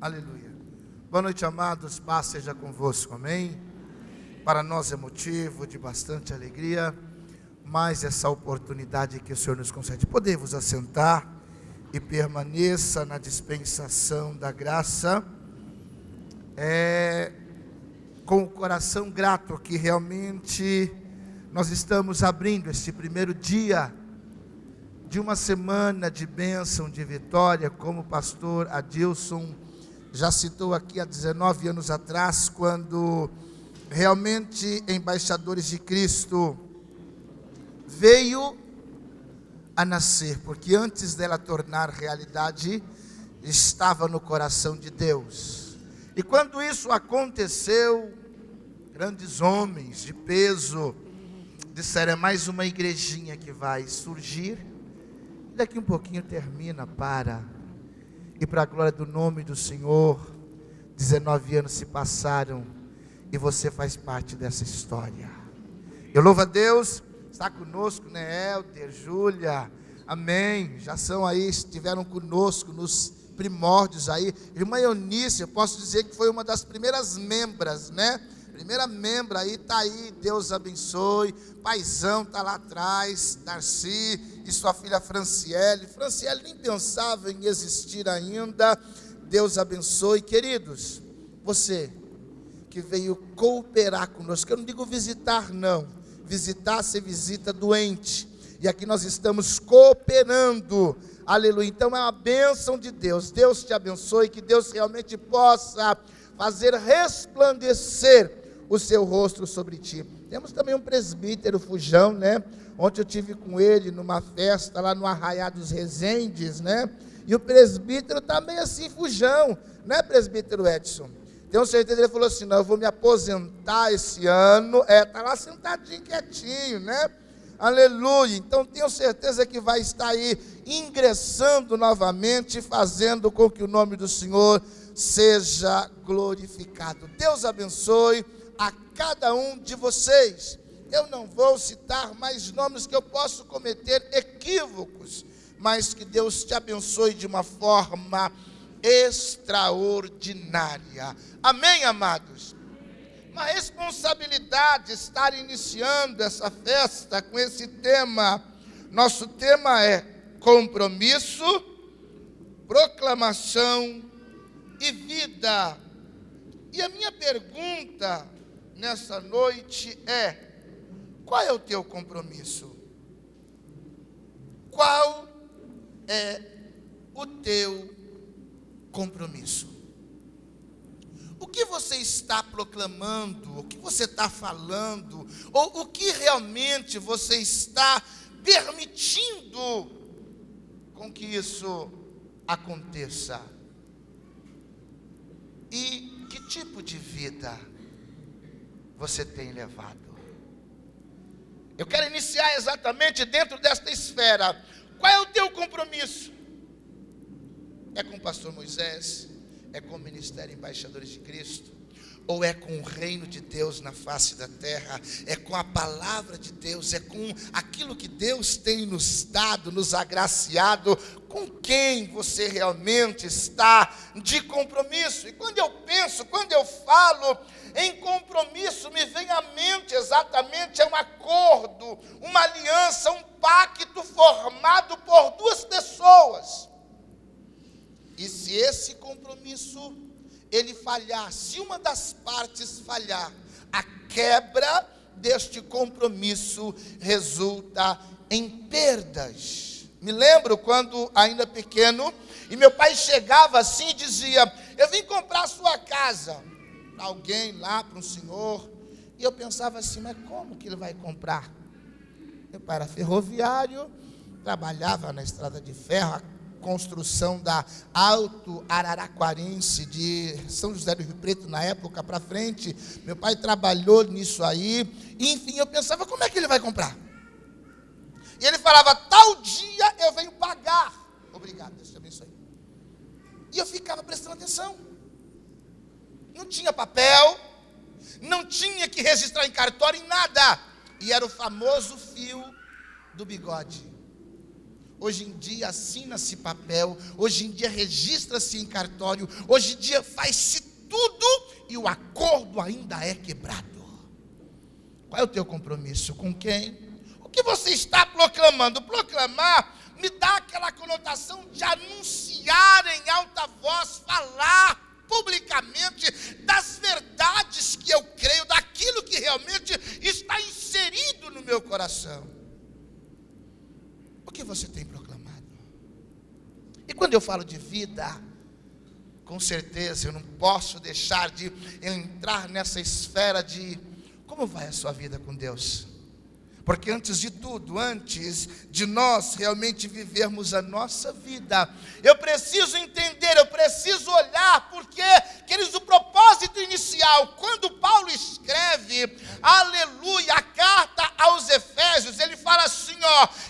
Aleluia. Boa noite, amados. Paz seja convosco. Amém? Para nós é motivo de bastante alegria, mais essa oportunidade que o Senhor nos concede. Podemos assentar e permaneça na dispensação da graça. Com o coração grato que realmente nós estamos abrindo esse primeiro dia de uma semana de bênção, de vitória, como o pastor Adilson já citou aqui há 19 anos atrás, quando realmente Embaixadores de Cristo veio a nascer, porque antes dela tornar realidade, estava no coração de Deus. E quando isso aconteceu, grandes homens de peso disseram: é mais uma igrejinha que vai surgir, e daqui um pouquinho termina, e para a glória do nome do Senhor, 19 anos se passaram, e você faz parte dessa história. Eu louvo a Deus, está conosco, né, Helder, Júlia, amém, já são aí, estiveram conosco nos primórdios aí. Irmã Eunice, eu posso dizer que foi uma das primeiras membras, né, primeira membra aí, está aí, Deus abençoe. Paizão está lá atrás, Darcy e sua filha Franciele nem pensava em existir ainda, Deus abençoe. Queridos, você que veio cooperar conosco, eu não digo visitar não, visitar você visita doente, e aqui nós estamos cooperando, aleluia, então é uma bênção de Deus. Deus te abençoe, que Deus realmente possa fazer resplandecer o seu rosto sobre ti. Temos também um presbítero Fujão, né? Ontem eu tive com ele numa festa lá no Arraiá dos Resendes, né? E o presbítero também assim, Fujão, né, presbítero Edson? Tenho certeza, ele falou assim: não, eu vou me aposentar esse ano. Está lá sentadinho, quietinho, né? Aleluia. Então tenho certeza que vai estar aí ingressando novamente, fazendo com que o nome do Senhor seja glorificado. Deus abençoe a cada um de vocês. Eu não vou citar mais nomes, que eu posso cometer equívocos, mas que Deus te abençoe de uma forma extraordinária. Amém, amados? Uma responsabilidade estar iniciando essa festa com esse tema. Nosso tema é compromisso, proclamação e vida. E a minha pergunta nessa noite é: qual é o teu compromisso? Qual é o teu compromisso? O que você está proclamando, o que você está falando, ou o que realmente você está permitindo com que isso aconteça? E que tipo de vida você tem levado? Eu quero iniciar exatamente dentro desta esfera. Qual é o teu compromisso? É com o pastor Moisés? É com o Ministério Embaixadores de Cristo? Ou é com o reino de Deus na face da terra? É com a palavra de Deus? É com aquilo que Deus tem nos dado, nos agraciado? Com quem você realmente está de compromisso? E quando eu penso, quando eu falo em compromisso, me vem à mente exatamente um acordo, uma aliança, um pacto formado por duas pessoas. E se esse compromisso ele falhar, se uma das partes falhar, a quebra deste compromisso resulta em perdas. Me lembro quando ainda pequeno, e meu pai chegava assim e dizia: eu vim comprar a sua casa, alguém lá, para um senhor. E eu pensava assim: mas como que ele vai comprar? Meu pai era ferroviário, trabalhava na estrada de ferro, construção da Alto Araraquarense de São José do Rio Preto na época para frente. Meu pai trabalhou nisso aí. Enfim, eu pensava: como é que ele vai comprar? E ele falava: tal dia eu venho pagar. Obrigado, Deus te abençoe. E eu ficava prestando atenção. Não tinha papel, não tinha que registrar em cartório, em nada. E era o famoso fio do bigode. Hoje em dia assina-se papel, hoje em dia registra-se em cartório, hoje em dia faz-se tudo e o acordo ainda é quebrado. Qual é o teu compromisso? Com quem? O que você está proclamando? Proclamar me dá aquela conotação de anunciar em alta voz, falar publicamente das verdades que eu creio, daquilo que realmente está inserido no meu coração. O que você tem proclamado? E quando eu falo de vida, com certeza eu não posso deixar de entrar nessa esfera de como vai a sua vida com Deus. Porque antes de tudo, antes de nós realmente vivermos a nossa vida, eu preciso entender, eu preciso olhar, porque, queridos, o propósito inicial, quando Paulo escreve, aleluia, a carta aos Efésios, ele fala assim,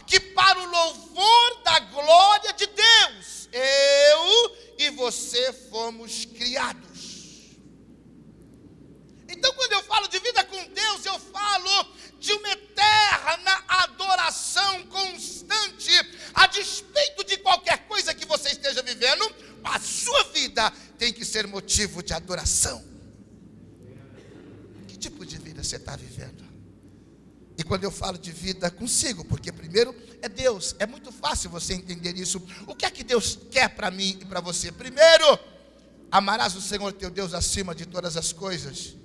que para o louvor da glória de Deus, eu e você fomos criados. Então, quando eu falo de vida com Deus, eu falo de uma eterna adoração constante, a despeito de qualquer coisa que você esteja vivendo, a sua vida tem que ser motivo de adoração. Que tipo de vida você está vivendo? E quando eu falo de vida consigo, porque primeiro é Deus, é muito fácil você entender isso. O que é que Deus quer para mim e para você? Primeiro, amarás o Senhor teu Deus acima de todas as coisas.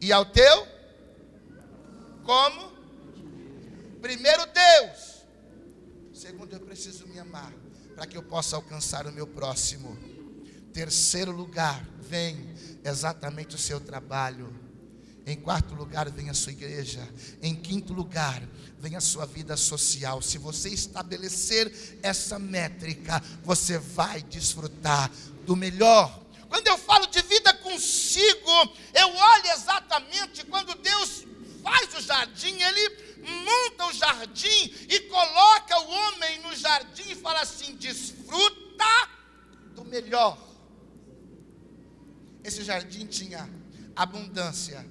E ao teu? Como? Primeiro Deus. Segundo, eu preciso me amar para que eu possa alcançar o meu próximo. Terceiro lugar, vem exatamente o seu trabalho. Em quarto lugar, vem a sua igreja. Em quinto lugar, vem a sua vida social. Se você estabelecer essa métrica, você vai desfrutar do melhor. Quando eu falo de vida consigo, eu olho exatamente quando Deus faz o jardim, Ele monta o jardim e coloca o homem no jardim e fala assim, desfruta do melhor. Esse jardim tinha abundância,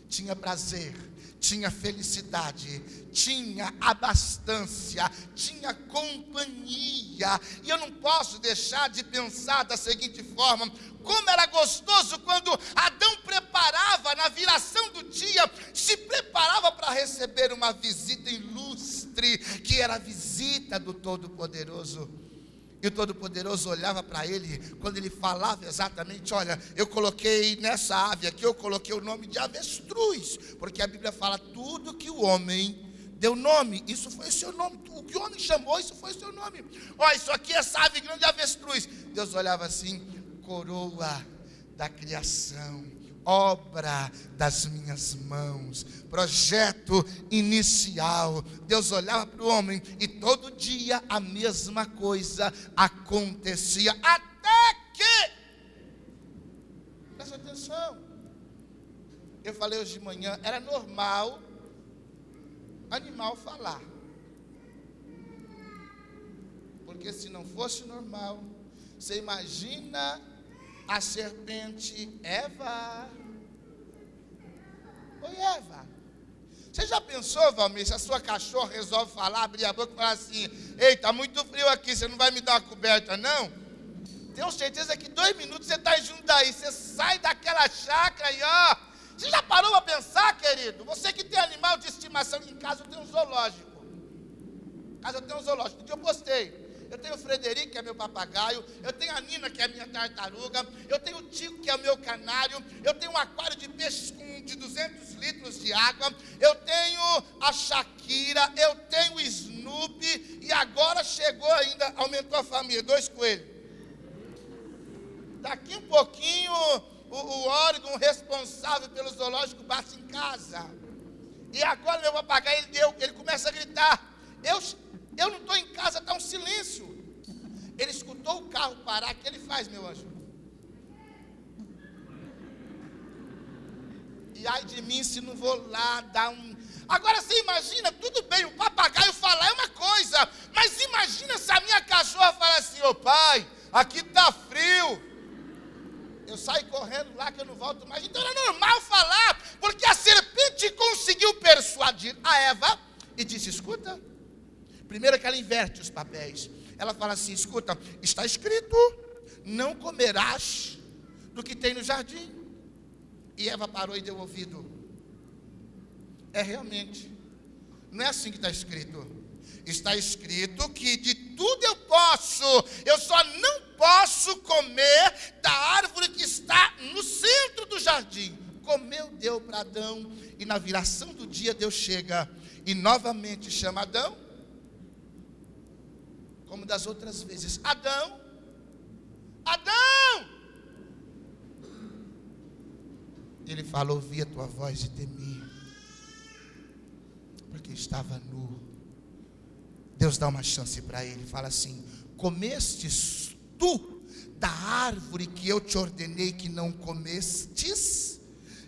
tinha prazer, tinha felicidade, tinha abastança, tinha companhia. E eu não posso deixar de pensar da seguinte forma, como era gostoso quando Adão preparava, na viração do dia, se preparava para receber uma visita ilustre, que era a visita do Todo-Poderoso. E o Todo-Poderoso olhava para ele, quando ele falava exatamente, olha, eu coloquei nessa ave aqui, eu coloquei o nome de avestruz, porque a Bíblia fala, tudo que o homem deu nome, isso foi o seu nome, o que o homem chamou, isso foi o seu nome. Olha, isso aqui é essa ave grande avestruz. Deus olhava assim, coroa da criação, obra das minhas mãos, projeto inicial. Deus olhava para o homem e todo dia a mesma coisa acontecia, até que, presta atenção, eu falei hoje de manhã, era normal animal falar, porque se não fosse normal, você imagina a serpente Eva. Oi, Eva. Você já pensou, Valmir, se a sua cachorra resolve falar, abrir a boca e falar assim, ei, está muito frio aqui, você não vai me dar uma coberta, não? Tenho certeza que 2 minutos você está junto daí, você sai daquela chácara e você já parou a pensar, querido? Você que tem animal de estimação, em casa eu tenho um zoológico. Em casa eu tenho um zoológico, eu postei. Eu tenho o Frederico, que é meu papagaio. Eu tenho a Nina, que é a minha tartaruga. Eu tenho o Tico, que é o meu canário. Eu tenho um aquário de peixes de 200 litros de água. Eu tenho a Shakira. Eu tenho o Snoopy. E agora chegou ainda, aumentou a família, 2 coelhos. Daqui um pouquinho, o órgão responsável pelo zoológico passa em casa. E agora meu papagaio, ele começa a gritar. Eu não estou em casa, está um silêncio. Ele escutou o carro parar, o que ele faz, meu anjo? E ai de mim se não vou lá dar um... Agora você imagina, tudo bem, o papagaio falar é uma coisa, mas imagina se a minha cachorra falar assim, ô pai, aqui está frio. Eu saio correndo lá que eu não volto mais. Então era normal falar, porque a serpente conseguiu persuadir a Eva e disse, escuta, primeiro que ela inverte os papéis. ela fala assim: escuta, está escrito, não comerás do que tem no jardim. E Eva parou e deu ouvido. É realmente, não é assim que está escrito. Está escrito que de tudo eu posso, eu só não posso comer da árvore que está no centro do jardim. Comeu, deu para Adão, e na viração do dia Deus chega e novamente chama Adão, como das outras vezes: Adão, Adão. Ele fala: ouvi a tua voz e temi, porque estava nu. Deus dá uma chance para ele, fala assim: comestes tu da árvore que eu te ordenei que não comestes?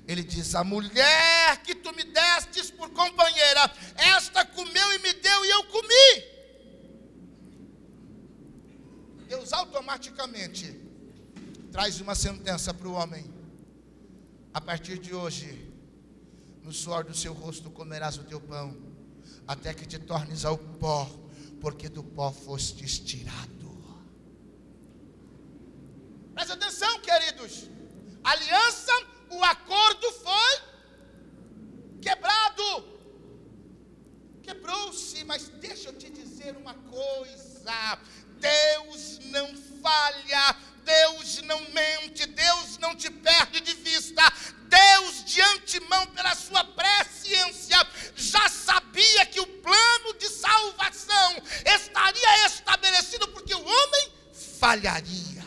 Ele diz: a mulher que tu me destes por companheira, esta comeu e me deu e eu comi. Deus automaticamente traz uma sentença para o homem: a partir de hoje, no suor do seu rosto comerás o teu pão, até que te tornes ao pó, porque do pó fostes tirado. Presta atenção, queridos. A aliança, o acordo foi quebrado. Quebrou-se, mas deixa eu te dizer uma coisa: Deus não falha, Deus não mente, Deus não te perde de vista. Deus, de antemão, pela sua presciência, já sabia que o plano de salvação estaria estabelecido, porque o homem falharia.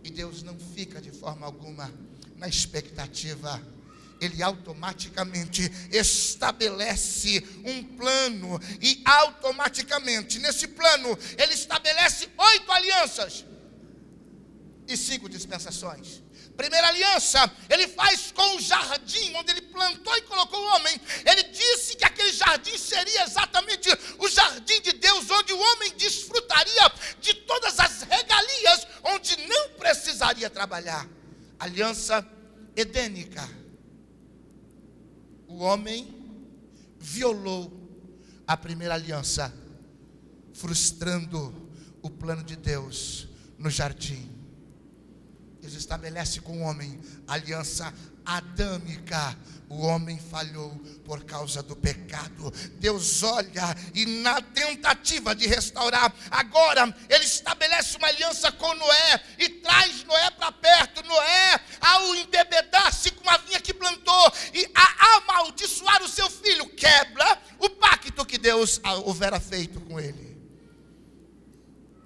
E Deus não fica de forma alguma na expectativa. Ele automaticamente estabelece um plano, e automaticamente nesse plano ele estabelece 8 alianças e 5 dispensações. Primeira aliança, ele faz com o jardim onde ele plantou e colocou o homem. Ele disse que aquele jardim seria exatamente o jardim de Deus, onde o homem desfrutaria de todas as regalias, onde não precisaria trabalhar. Aliança edênica. O homem violou a primeira aliança, frustrando o plano de Deus no jardim. Deus estabelece com o homem a aliança adâmica. O homem falhou por causa do pecado. Deus olha e, na tentativa de restaurar, agora ele estabelece uma aliança com Noé e traz Noé para perto. Noé, ao embebedar-se com a vinha que plantou e a amaldiçoar o seu filho, quebra o pacto que Deus houvera feito com ele.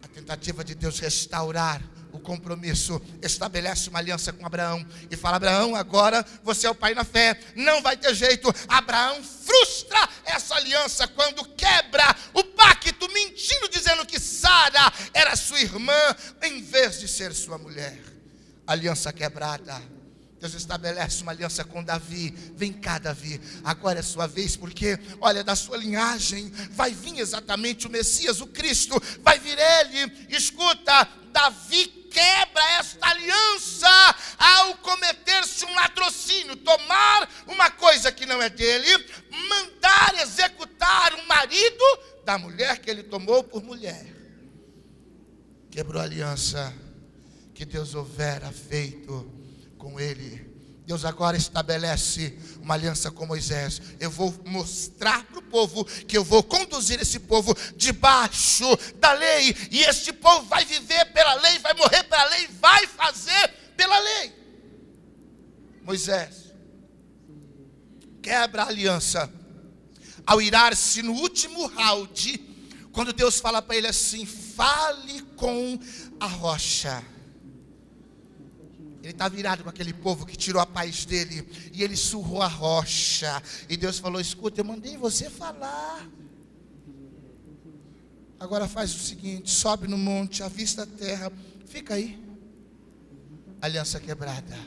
A tentativa de Deus restaurar o compromisso, estabelece uma aliança com Abraão e fala: Abraão, agora você é o pai na fé, não vai ter jeito. Abraão frustra essa aliança quando quebra o pacto, mentindo, dizendo que Sara era sua irmã em vez de ser sua mulher. Aliança quebrada. Deus estabelece uma aliança com Davi. Vem cá, Davi, agora é sua vez, porque olha, da sua linhagem vai vir exatamente o Messias, o Cristo, vai vir ele. Escuta, Davi quebra esta aliança ao cometer-se um latrocínio, tomar uma coisa que não é dele, mandar executar o marido da mulher que ele tomou por mulher. Quebrou a aliança que Deus houvera feito com ele. Deus agora estabelece uma aliança com Moisés. Eu vou mostrar para o povo que eu vou conduzir esse povo debaixo da lei, e este povo vai viver pela lei, vai morrer pela lei, vai fazer pela lei. Moisés quebra a aliança ao irar-se no último round, quando Deus fala para ele assim: fale com a rocha. Ele está virado com aquele povo que tirou a paz dele, e ele surrou a rocha, e Deus falou: escuta, eu mandei você falar, agora faz o seguinte, sobe no monte, avista a terra, fica aí. Aliança quebrada.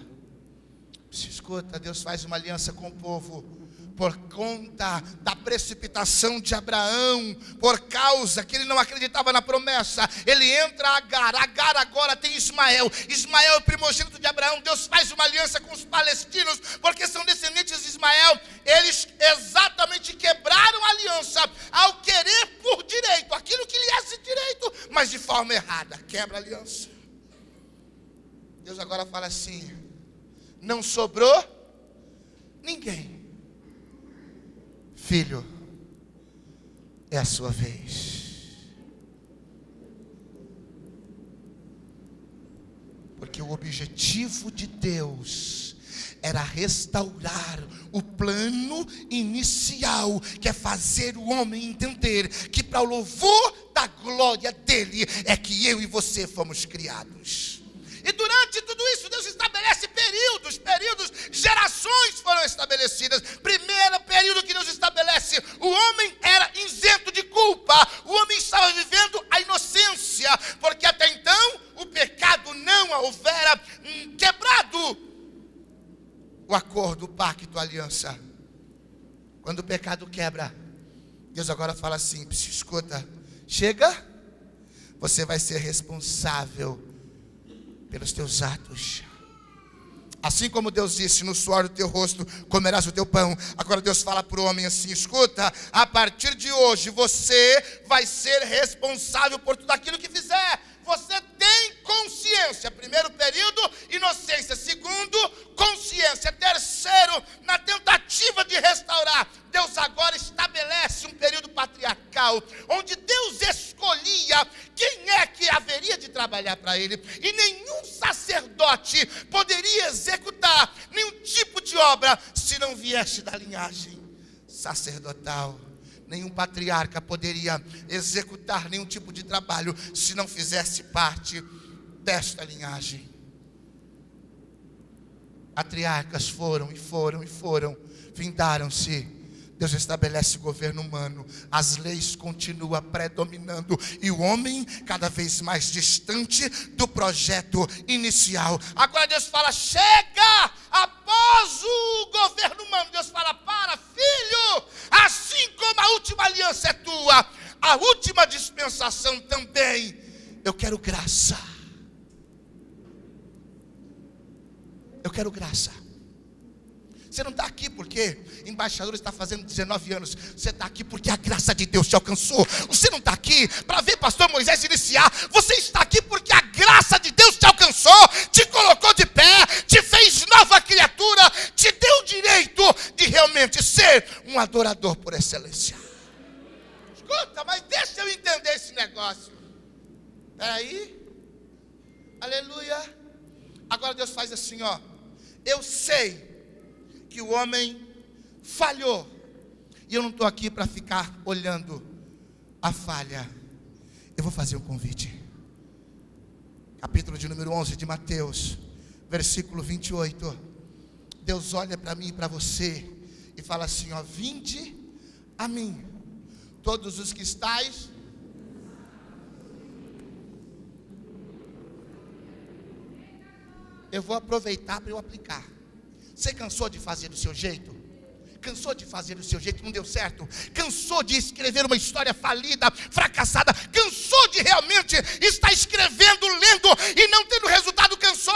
Escuta, Deus faz uma aliança com o povo por conta da precipitação de Abraão, por causa que ele não acreditava na promessa, ele entra a Agar. Agar agora tem Ismael. Ismael é o primogênito de Abraão. Deus faz uma aliança com os palestinos, porque são descendentes de Ismael. Eles exatamente quebraram a aliança ao querer por direito aquilo que lhe é direito, mas de forma errada. Quebra a aliança. Deus agora fala assim: não sobrou ninguém. Filho, é a sua vez. Porque o objetivo de Deus era restaurar o plano inicial, que é fazer o homem entender que para o louvor da glória dele é que eu e você fomos criados. E durante tudo isso, Deus estabelece períodos, gerações foram estabelecidas. Primeiro período que Deus estabelece, o homem era isento de culpa. O homem estava vivendo a inocência, porque até então o pecado não houvera quebrado o acordo, o pacto, a aliança. Quando o pecado quebra, Deus agora fala assim: escuta, chega, você vai ser responsável pelos teus atos. Assim como Deus disse: no suor do teu rosto comerás o teu pão. Agora Deus fala para o homem assim: escuta, a partir de hoje você vai ser responsável por tudo aquilo que fizer. Você tem consciência. Primeiro período, inocência. Segundo, consciência. Terceiro, na tentativa de restaurar, Deus agora estabelece um período patriarcal, onde Deus escolhia quem é que haveria de trabalhar para ele. E nenhum sacerdote poderia executar nenhum tipo de obra se não viesse da linhagem sacerdotal. Nenhum patriarca poderia executar nenhum tipo de trabalho se não fizesse parte desta linhagem. Patriarcas foram, vindaram-se. Deus estabelece governo humano, as leis continuam predominando e o homem cada vez mais distante do projeto inicial. Agora Deus fala: chega! Após o governo humano, Deus fala: para, filho, assim como a última aliança é tua, a última dispensação também, eu quero graça. Eu quero graça. Você não está aqui porque embaixador está fazendo 19 anos. Você está aqui porque a graça de Deus te alcançou. Você não está aqui para ver pastor Moisés iniciar. Você está aqui porque a graça de Deus te alcançou, te colocou de pé, te fez nova criatura, te deu o direito de realmente ser um adorador por excelência. Escuta, mas deixa eu entender esse negócio. Espera aí. Aleluia. Agora Deus faz assim, ó. Eu sei que o homem falhou, e eu não estou aqui para ficar olhando a falha. Eu vou fazer um convite. Capítulo de número 11 de Mateus, versículo 28. Deus olha para mim e para você e fala assim, ó: vinde a mim, todos os que estáis. Eu vou aproveitar para eu aplicar. Você cansou de fazer do seu jeito? Cansou de fazer do seu jeito, não deu certo? Cansou de escrever uma história falida, fracassada? Cansou de realmente estar escrevendo, lendo e não tendo resultado? Cansou?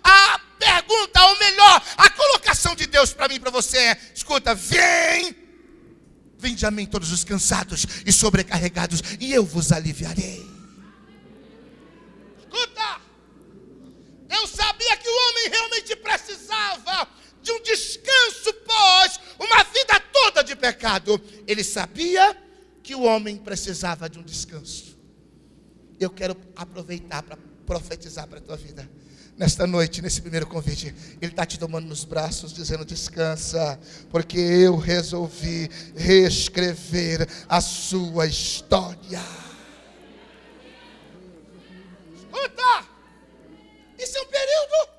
A pergunta, ou melhor, a colocação de Deus para mim e para você é: escuta, vinde a mim todos os cansados e sobrecarregados, e eu vos aliviarei. Escuta! Eu sabia que o homem realmente precisava de um descanso pós uma vida toda de pecado. Ele sabia que o homem precisava de um descanso. Eu quero aproveitar para profetizar para a tua vida. Nesta noite, nesse primeiro convite, Ele está te tomando nos braços, dizendo: descansa, porque eu resolvi reescrever a sua história. Escuta! Isso é um período.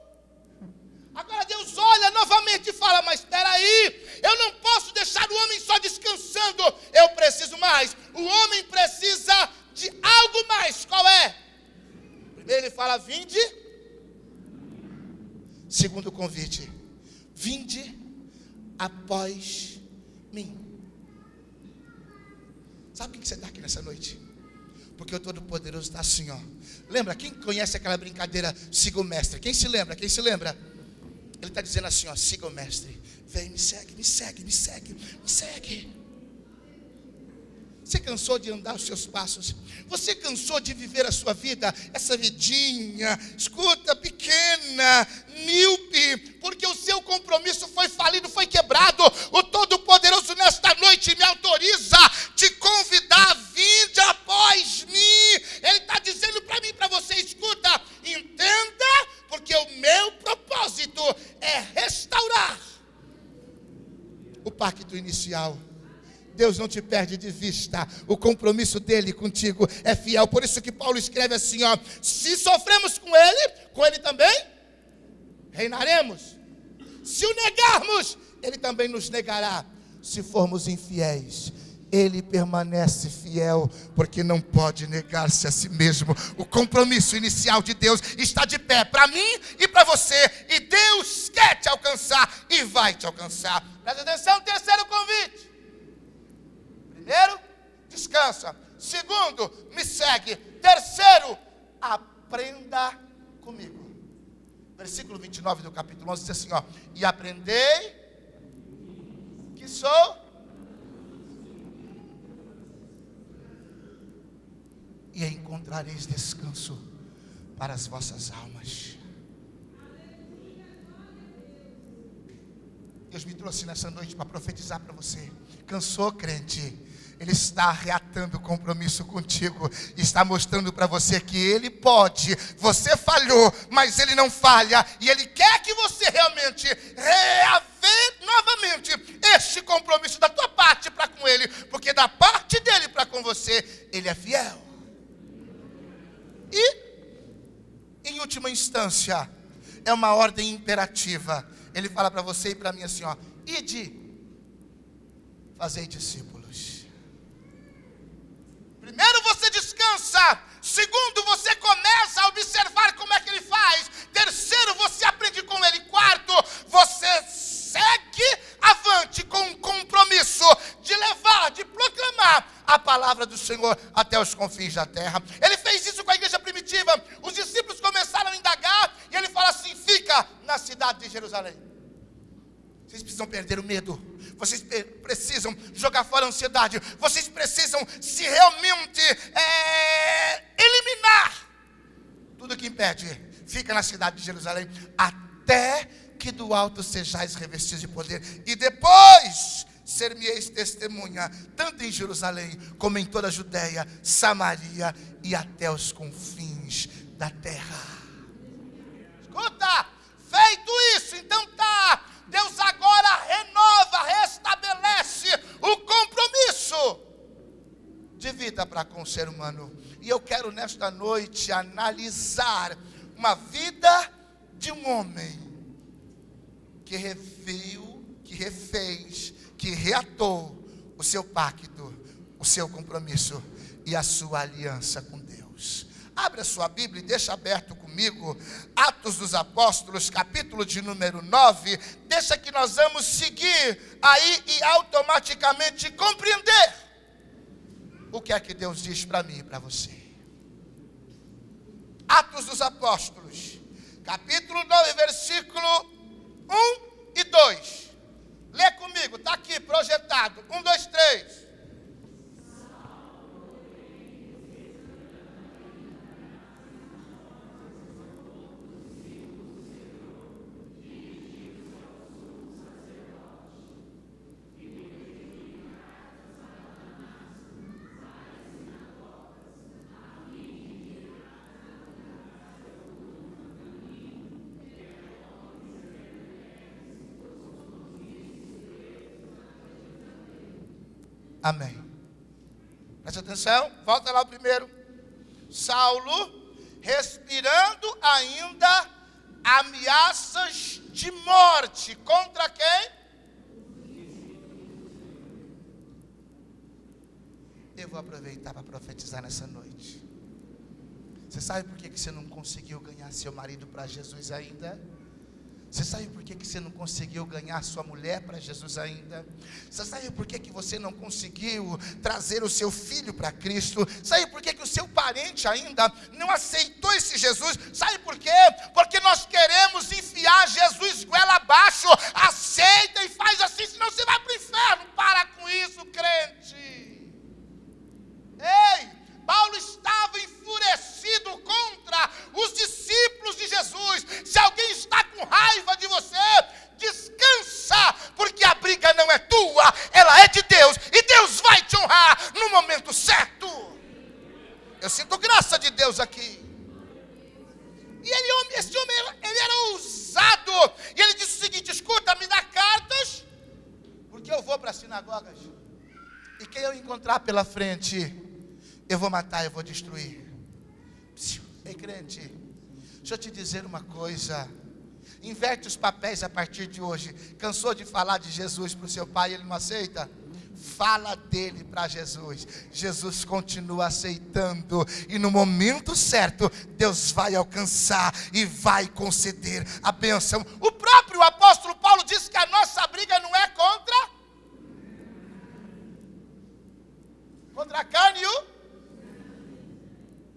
Agora Deus olha novamente e fala: mas espera aí, eu não posso deixar o homem só descansando, eu preciso mais. O homem precisa de algo mais. Qual é? Primeiro ele fala: vinde. Segundo convite: vinde após mim. Sabe por que você está aqui nessa noite? Porque o Todo-Poderoso está assim, ó. Lembra? Quem conhece aquela brincadeira, siga o mestre? Quem se lembra? Quem se lembra? Ele está dizendo assim, ó, siga o mestre. Vem, me segue, me segue, me segue, me segue. Você cansou de andar os seus passos? Você cansou de viver a sua vida? Essa vidinha, escuta, pequena, míope, porque o seu compromisso foi falido, foi quebrado. O Todo-Poderoso nesta noite me autoriza te convidar, vinde após mim. Ele está dizendo para mim, para você, escuta, entenda, porque o meu propósito é restaurar o pacto inicial. Deus não te perde de vista. O compromisso dele contigo é fiel. Por isso que Paulo escreve assim, ó: se sofremos com ele também reinaremos. Se o negarmos, ele também nos negará. Se formos infiéis, ele permanece fiel, porque não pode negar-se a si mesmo. O compromisso inicial de Deus está de pé para mim e para você. E Deus quer te alcançar e vai te alcançar. Presta atenção, terceiro convite. Primeiro, descansa. Segundo, me segue. Terceiro, aprenda comigo. Versículo 29 do capítulo 11 diz assim, ó: e aprendei que sou e encontrareis descanso para as vossas almas. Deus me trouxe nessa noite para profetizar para você. Cansou, crente? Ele está reatando o compromisso contigo. Está mostrando para você que Ele pode. Você falhou, mas Ele não falha. E Ele quer que você realmente reaver novamente este compromisso da tua parte para com Ele. Porque da parte dEle para com você, Ele é fiel. E, em última instância, é uma ordem imperativa. Ele fala para você e para mim assim, ó: ide, fazei discípulos. Primeiro você descansa. Segundo, você começa a observar como é que ele faz. Terceiro, você aprende com ele. Quarto, você segue avante com um compromisso de levar, de proclamar a palavra do Senhor até os confins da terra. Ele fez isso com a igreja primitiva. Os discípulos começaram a indagar e ele fala assim: fica na cidade de Jerusalém. Vocês precisam perder o medo. Vocês precisam jogar fora a ansiedade. Vocês precisam se realmente eliminar tudo que impede. Fica na cidade de Jerusalém até que do alto sejais revestidos de poder. E depois ser-me-eis testemunha, tanto em Jerusalém como em toda a Judéia, Samaria e até os confins da terra. Escuta, feito isso, então tá. Deus agora renova, restabelece o compromisso de vida para com o ser humano. E eu quero nesta noite analisar uma vida de um homem que reviu, que refez, que reatou o seu pacto, o seu compromisso e a sua aliança com Deus. Abre a sua Bíblia e deixa aberto comigo Atos dos Apóstolos, capítulo de número 9. Deixa que nós vamos seguir aí e automaticamente compreender o que é que Deus diz para mim e para você. Atos dos Apóstolos, capítulo 9, versículo 1 e 2. Lê comigo, está aqui projetado. 1, 2, 3. Amém. Presta atenção, volta lá o primeiro. Saulo, respirando ainda ameaças de morte. Contra quem? Eu vou aproveitar para profetizar nessa noite. Você sabe por que você não conseguiu ganhar seu marido para Jesus ainda? Você sabe por que você não conseguiu ganhar sua mulher para Jesus ainda? Você sabe por que você não conseguiu trazer o seu filho para Cristo? Sabe por que o seu parente ainda não aceitou esse Jesus? Sabe por quê? Porque nós queremos enfiar Jesus goela abaixo. Aceita e faz assim, senão você vai para o inferno. Para com isso, crente. Ei! Paulo estava enfurecido contra os discípulos de Jesus. Se alguém está com raiva de você, descansa, porque a briga não é tua, ela é de Deus, e Deus vai te honrar no momento certo. Eu sinto graça de Deus aqui. E esse homem, ele era ousado, e ele disse o seguinte: escuta, me dá cartas, porque eu vou para as sinagogas, e quem eu encontrar pela frente, eu vou matar, eu vou destruir. Ei, crente, deixa eu te dizer uma coisa. Inverte os papéis a partir de hoje. Cansou de falar de Jesus para o seu pai, ele não aceita? Fala dele para Jesus. Jesus continua aceitando. E no momento certo, Deus vai alcançar e vai conceder a bênção. O próprio apóstolo Paulo disse que a nossa briga não é contra a carne e o...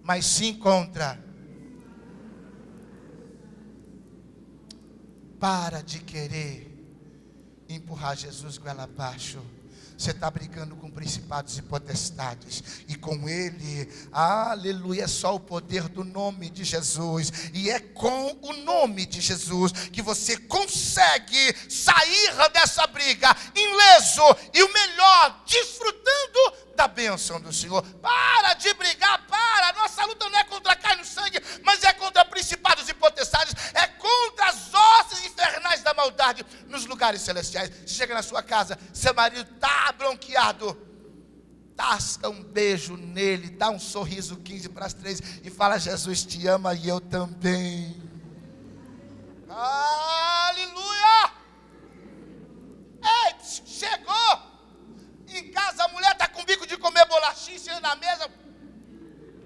mas sim contra. Para de querer empurrar Jesus goela abaixo. Você está brigando com principados e potestades, e com ele, aleluia, é só o poder do nome de Jesus, e é com o nome de Jesus que você consegue sair dessa briga ileso, e o melhor, desfrutando da bênção do Senhor. Para de brigar, para. Nossa luta não é contra carne e sangue, mas é contra principados e potestades, é contra as hostes infernais da maldade nos lugares celestiais. Você chega na sua casa, seu marido está bronqueado, tasca um beijo nele, dá um sorriso 15 para as 3 e fala: Jesus te ama e eu também. Aleluia! Ei, chegou em casa, a mulher está com bico de comer bolachinha na mesa.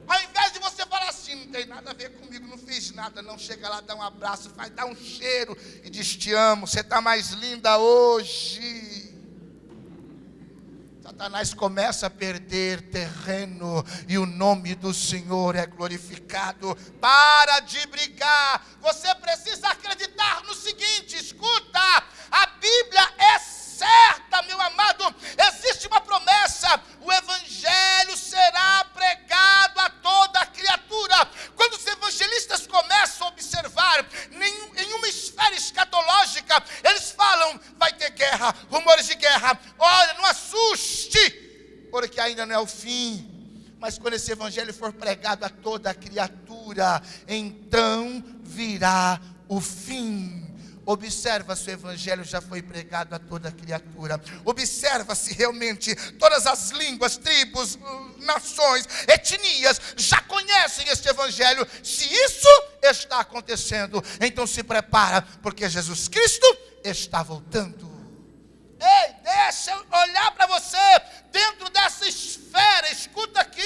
Ao invés de você falar assim: não tem nada a ver comigo, não fiz nada, não, chega lá, dá um abraço, vai dar um cheiro e diz: te amo, você está mais linda hoje. Satanás começa a perder terreno e o nome do Senhor é glorificado. Para de brigar. Você precisa acreditar no seguinte: escuta, a Bíblia é certa, meu amado. Existe uma promessa: o evangelho será pregado a toda criatura. Quando os evangelistas começam a observar em uma esfera escatológica, eles falam: vai ter guerra, rumores de guerra. Olha, não assuste, porque ainda não é o fim. Mas quando esse evangelho for pregado a toda criatura, então virá o fim. Observa se o evangelho já foi pregado a toda criatura. Observa se realmente todas as línguas, tribos, nações, etnias já conhecem este evangelho. Se isso está acontecendo, então se prepara, porque Jesus Cristo está voltando. Ei, deixa eu olhar para você dentro dessa esfera. Escuta aqui: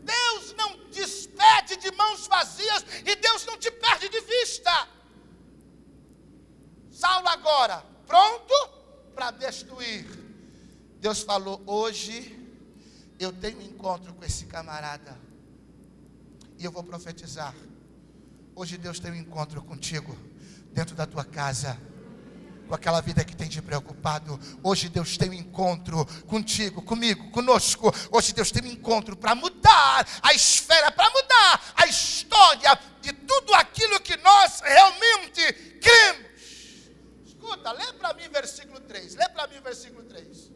Deus não despede de mãos vazias, e Deus não te perde de vista. Saulo agora, pronto para destruir. Deus falou: hoje eu tenho um encontro com esse camarada, e eu vou profetizar. Hoje Deus tem um encontro contigo, dentro da tua casa, com aquela vida que tem te preocupado. Hoje Deus tem um encontro contigo, comigo, conosco. Hoje Deus tem um encontro para mudar a esfera, para mudar a história de tudo aquilo que nós realmente cremos. Escuta, lê para mim versículo 3. Lê para mim versículo 3.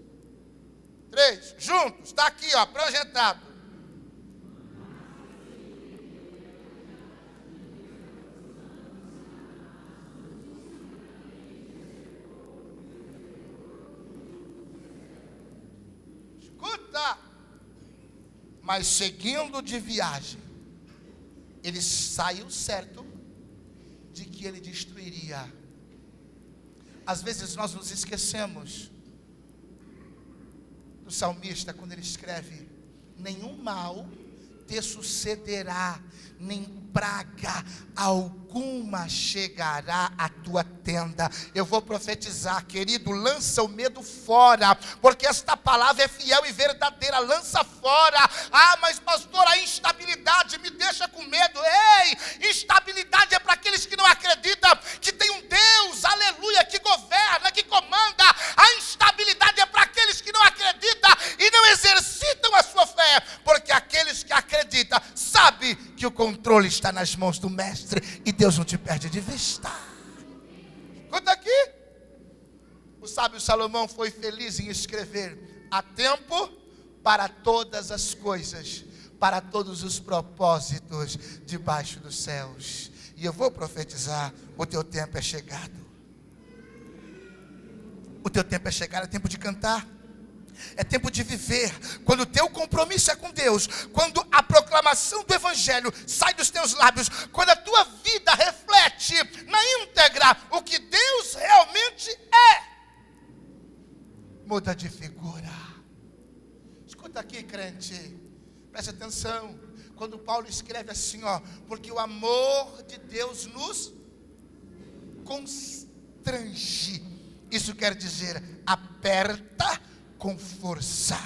3, juntos, está aqui, ó, projetado. Escuta. Mas seguindo de viagem, ele saiu certo de que ele destruiria. Às vezes nós nos esquecemos do salmista quando ele escreve: nenhum mal te sucederá, nem praga alguma chegará à tua tenda. Eu vou profetizar, querido, lança o medo fora, porque esta palavra é fiel e verdadeira. Lança fora. Ah, mas pastor, a instabilidade me deixa com medo. Ei, instabilidade é para aqueles que não acreditam que tem um Deus, aleluia, que governa, que comanda. A instabilidade é para aqueles que não acreditam e não exercitam a sua fé, porque aqueles que acreditam sabem que o controle está nas mãos do Mestre e Deus não te perde de vista. Escuta aqui. O sábio Salomão foi feliz em escrever: há tempo para todas as coisas, para todos os propósitos debaixo dos céus. E eu vou profetizar: o teu tempo é chegado. O teu tempo é chegado, é tempo de cantar. É tempo de viver. Quando o teu compromisso é com Deus, quando a proclamação do Evangelho sai dos teus lábios, quando a tua vida reflete na íntegra o que Deus realmente é, muda de figura. Escuta aqui, crente, preste atenção. Quando Paulo escreve assim, porque o amor de Deus nos constrange. Isso quer dizer, aperta com força.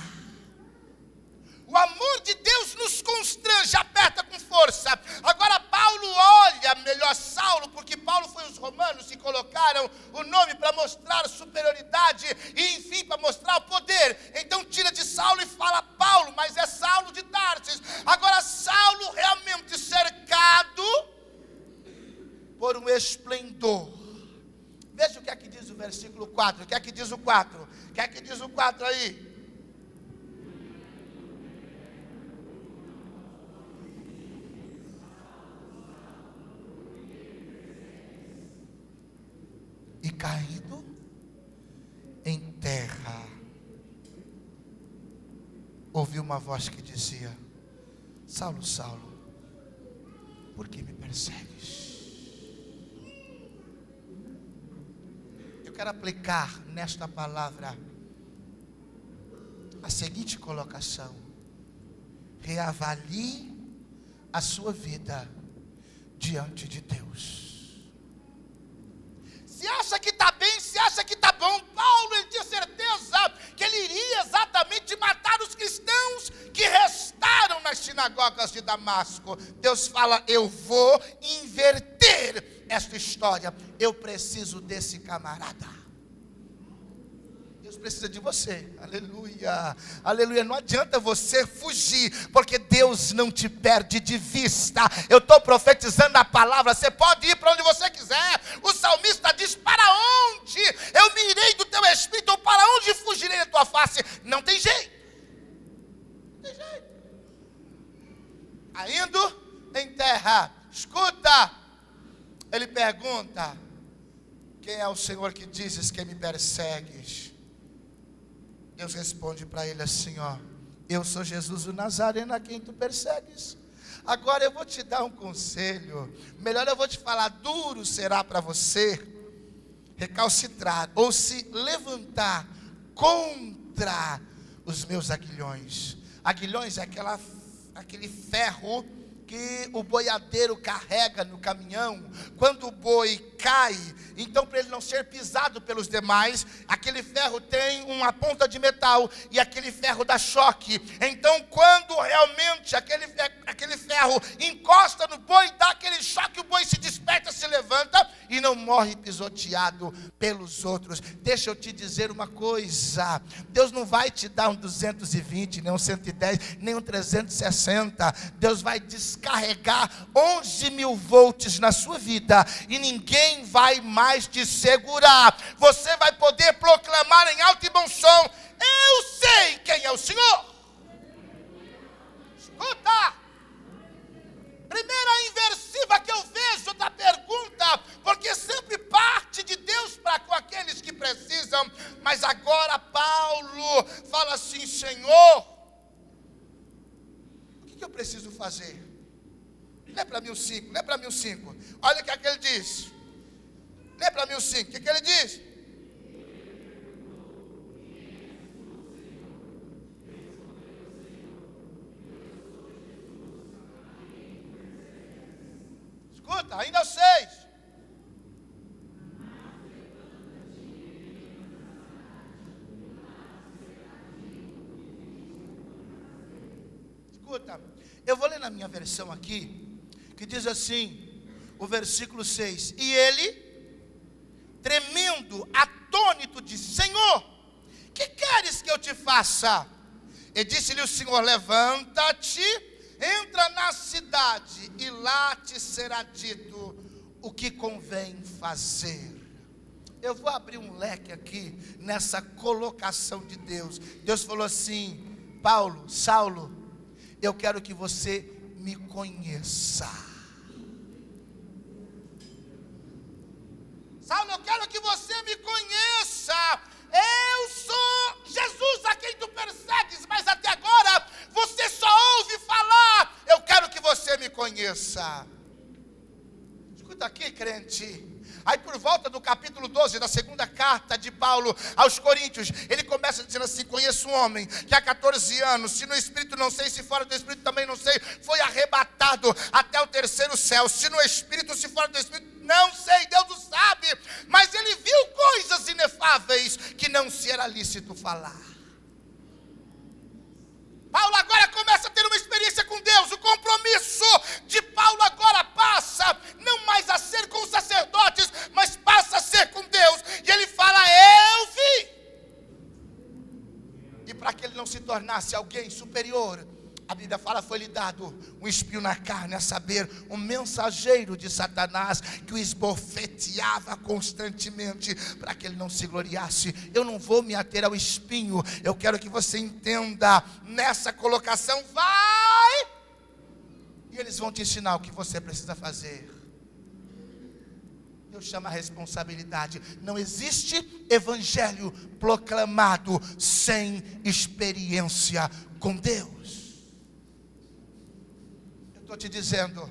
O amor de Deus nos constrange, aperta com força. Agora Paulo olha, melhor Saulo, porque Paulo foi os romanos que colocaram o nome para mostrar superioridade e enfim para mostrar o poder. Então tira de Saulo e fala Paulo, mas é Saulo de Tarsis. Agora Saulo realmente cercado por um esplendor. Veja o que é que diz o versículo 4. O que é que diz o 4? O que é que diz o 4 aí? E caído em terra, ouvi uma voz que dizia: Saulo, Saulo, por que me persegues? Quero aplicar nesta palavra a seguinte colocação: reavalie a sua vida diante de Deus. Se acha que está bem, se acha que está bom, Paulo ele tinha certeza que ele iria exatamente matar os cristãos que restaram nas sinagogas de Damasco. Deus fala: eu vou inverter esta história. Eu preciso desse camarada. Deus precisa de você. Aleluia, aleluia. Não adianta você fugir, porque Deus não te perde de vista. Eu estou profetizando a palavra. Você pode ir para onde você quiser. O salmista diz: para onde eu me irei do teu espírito, ou para onde fugirei da tua face? Não tem jeito. Não tem jeito. Caindo em terra. Escuta. Ele pergunta: quem é o Senhor que dizes que me persegues? Deus responde para ele assim: eu sou Jesus o Nazareno a quem tu persegues. Agora eu vou te dar um conselho. Melhor eu vou te falar: duro será para você recalcitrar ou se levantar contra os meus aguilhões. Aguilhões é aquele ferro que o boiadeiro carrega no caminhão. Quando o boi cai, então para ele não ser pisado pelos demais, aquele ferro tem uma ponta de metal e aquele ferro dá choque. Então quando realmente aquele ferro encosta no boi, dá aquele choque, o boi se desperta, se levanta e não morre pisoteado pelos outros. Deixa eu te dizer uma coisa: Deus não vai te dar um 220, nem um 110, nem um 360. Deus vai descarregar 11.000 volts na sua vida e ninguém vai mais te segurar. Você vai poder proclamar em alto e bom som: eu sei quem é o Senhor. Escuta, primeira inversiva que eu vejo da pergunta, porque sempre parte de Deus para com aqueles que precisam. Mas agora Paulo fala assim: Senhor, o que eu preciso fazer? Lê para mim o 5, lê para mim o 5. Olha o que é que ele diz. Lê para mim o 5, o que é que ele diz? Escuta, ainda o 6. Escuta, eu vou ler na minha versão aqui, que diz assim, o versículo 6. E ele, tremendo, atônito, disse: Senhor, que queres que eu te faça? E disse-lhe o Senhor: levanta-te, entra na cidade, e lá te será dito o que convém fazer. Eu vou abrir um leque aqui, nessa colocação de Deus. Deus falou assim: Paulo, Saulo, eu quero que você me conheça. Saulo, eu quero que você me conheça. Eu sou Jesus a quem tu persegues, mas até agora você só ouve falar. Eu quero que você me conheça. Escuta aqui, crente. Aí por volta do capítulo 12 da segunda carta de Paulo aos Coríntios, ele começa dizendo assim: conheço um homem que há 14 anos, se no espírito não sei, se fora do espírito também não sei, foi arrebatado até o terceiro céu. Se no espírito, se fora do espírito, não sei, Deus o sabe. Mas ele viu coisas inefáveis que não se era lícito falar. Paulo agora começa a ter uma experiência com Deus. O compromisso de Paulo agora passa não mais a ser com os sacerdotes, mas passa a ser com Deus. E ele fala: eu vi. E para que ele não se tornasse alguém superior, a Bíblia fala, foi-lhe dado um espinho na carne, a saber, um mensageiro de Satanás, que o esbofeteava constantemente, para que ele não se gloriasse. Eu não vou me ater ao espinho, eu quero que você entenda, nessa colocação, vai, e eles vão te ensinar o que você precisa fazer. Eu chamo a responsabilidade. Não existe evangelho proclamado sem experiência com Deus. Estou te dizendo,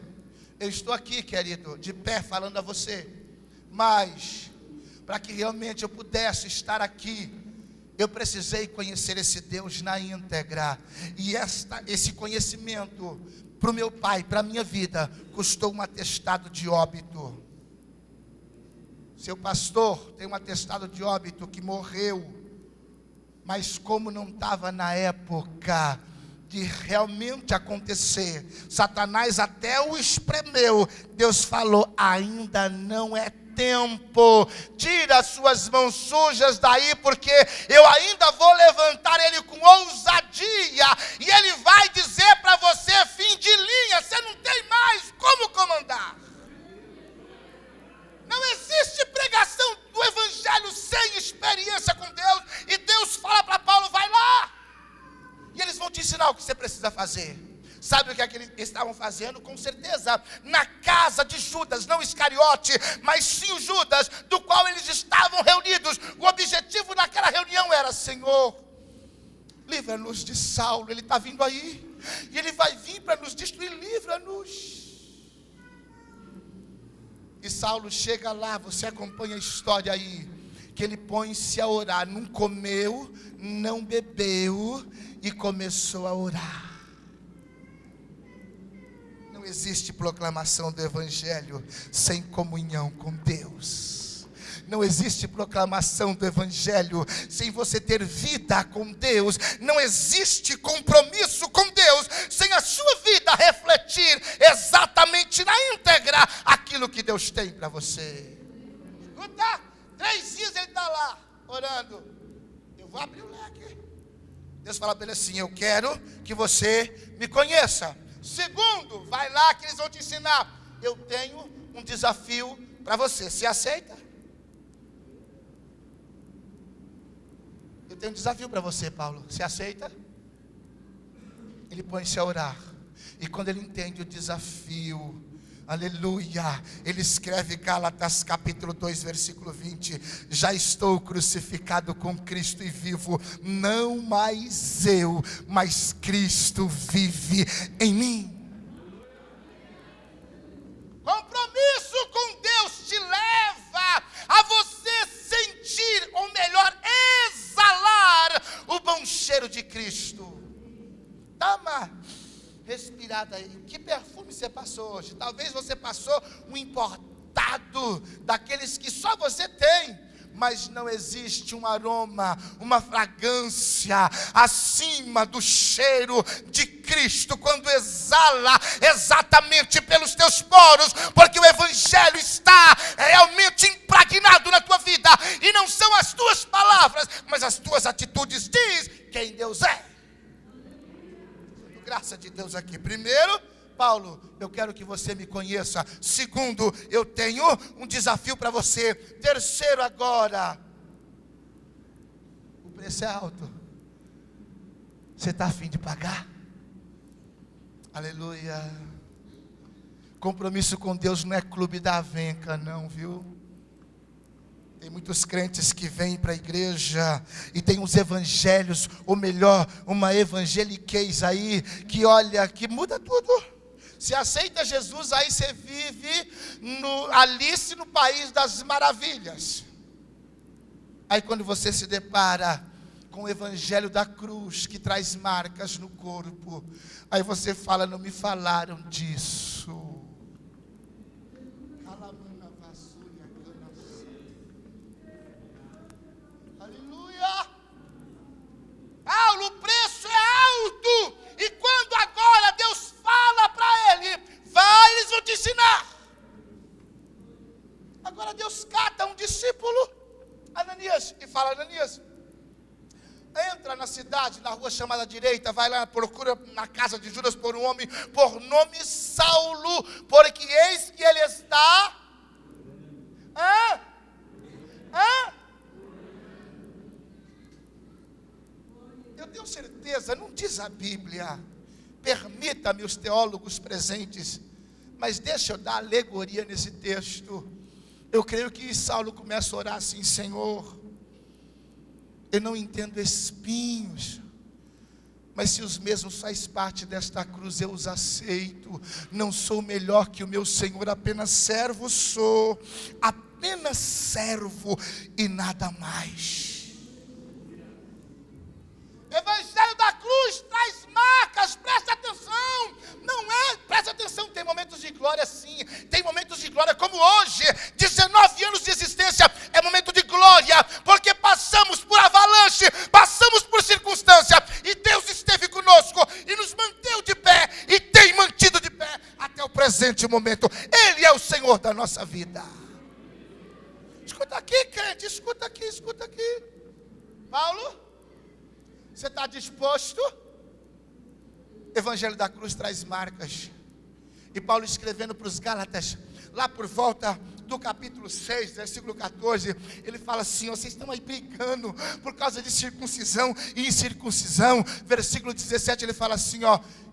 eu estou aqui, querido, de pé falando a você, mas para que realmente eu pudesse estar aqui, eu precisei conhecer esse Deus na íntegra. E esse conhecimento para o meu pai, para a minha vida, custou um atestado de óbito. Seu pastor tem um atestado de óbito que morreu, mas como não estava na época de realmente acontecer, Satanás até o espremeu. Deus falou: ainda não é tempo, tira as suas mãos sujas daí, porque eu ainda vou levantar ele com ousadia, e ele vai dizer para você: fim de linha, você não tem mais como comandar. Não existe pregação do evangelho sem experiência com Deus. E Deus fala para Paulo: vai lá, e eles vão te ensinar o que você precisa fazer. Sabe o que é que eles estavam fazendo? Com certeza, na casa de Judas, não Iscariote, mas sim o Judas, do qual eles estavam reunidos. O objetivo naquela reunião era: Senhor, livra-nos de Saulo, ele está vindo aí, e ele vai vir para nos destruir, livra-nos. E Saulo chega lá, você acompanha a história aí, que ele põe-se a orar, não comeu, não bebeu, e começou a orar. Não existe proclamação do evangelho sem comunhão com Deus. Não existe proclamação do evangelho sem você ter vida com Deus. Não existe compromisso com Deus sem a sua vida refletir exatamente na íntegra aquilo que Deus tem para você. Escuta, 3 dias ele está lá orando. Eu vou abrir o leque. Deus fala para ele assim: eu quero que você me conheça. Segundo, vai lá que eles vão te ensinar. Eu tenho um desafio para você. Você aceita? Eu tenho um desafio para você, Paulo. Você aceita? Ele põe-se a orar. E quando ele entende o desafio, aleluia, ele escreve Gálatas capítulo 2, versículo 20: já estou crucificado com Cristo e vivo, não mais eu, mas Cristo vive em mim. Compromisso com Deus te leva a você sentir, ou melhor, exalar o bom cheiro de Cristo. Dá uma respirada olhada aí. Que perfume você passou hoje? Talvez você passou um importado, daqueles que só você tem. Mas não existe um aroma, uma fragrância acima do cheiro de Cristo, quando exala exatamente pelos teus poros, porque o Evangelho está realmente impregnado na tua vida, e não são as tuas palavras, mas as tuas atitudes, diz quem Deus é. Graça de Deus aqui. Primeiro, Paulo, eu quero que você me conheça. Segundo, eu tenho um desafio para você. Terceiro, agora, o preço é alto. Você está a fim de pagar? Aleluia. Compromisso com Deus não é clube da Avenca, não, viu? Tem muitos crentes que vêm para a igreja e tem uns evangelhos, ou melhor, uma evangeliquez aí, que olha, que muda tudo. Se aceita Jesus, aí você vive Alice no País das Maravilhas. Aí quando você se depara com o evangelho da cruz, que traz marcas no corpo, aí você fala, não me falaram disso. Aleluia! Paulo, o preço é alto. E quando agora Deus fala para ele, vai, eles vão te ensinar. Agora Deus cata um discípulo, Ananias, e fala, Ananias, entra na cidade, na rua chamada direita, vai lá, procura na casa de Judas por um homem, por nome Saulo, porque eis que ele está... Eu tenho certeza, não diz a Bíblia, permita-me os teólogos presentes, mas deixa eu dar alegoria nesse texto. Eu creio que Saulo começa a orar assim, Senhor, eu não entendo espinhos, mas se os mesmos faz parte desta cruz, eu os aceito. Não sou melhor que o meu Senhor, apenas servo sou, apenas servo e nada mais. Evangelho da cruz traz marcas, presta atenção, presta atenção, tem momentos de glória sim, tem momentos de glória como hoje, 19 anos de existência, é momento de glória, porque passamos por avalanche, passamos por circunstância, e Deus esteve conosco, e nos manteve de pé, e tem mantido de pé, até o presente momento. Ele é o Senhor da nossa vida. Escuta aqui, crente, escuta aqui, Paulo, você está disposto? Evangelho da cruz traz marcas. E Paulo escrevendo para os Gálatas, lá por volta do capítulo 6, versículo 14, ele fala assim, vocês estão aí brigando por causa de circuncisão e incircuncisão. Versículo 17, ele fala assim,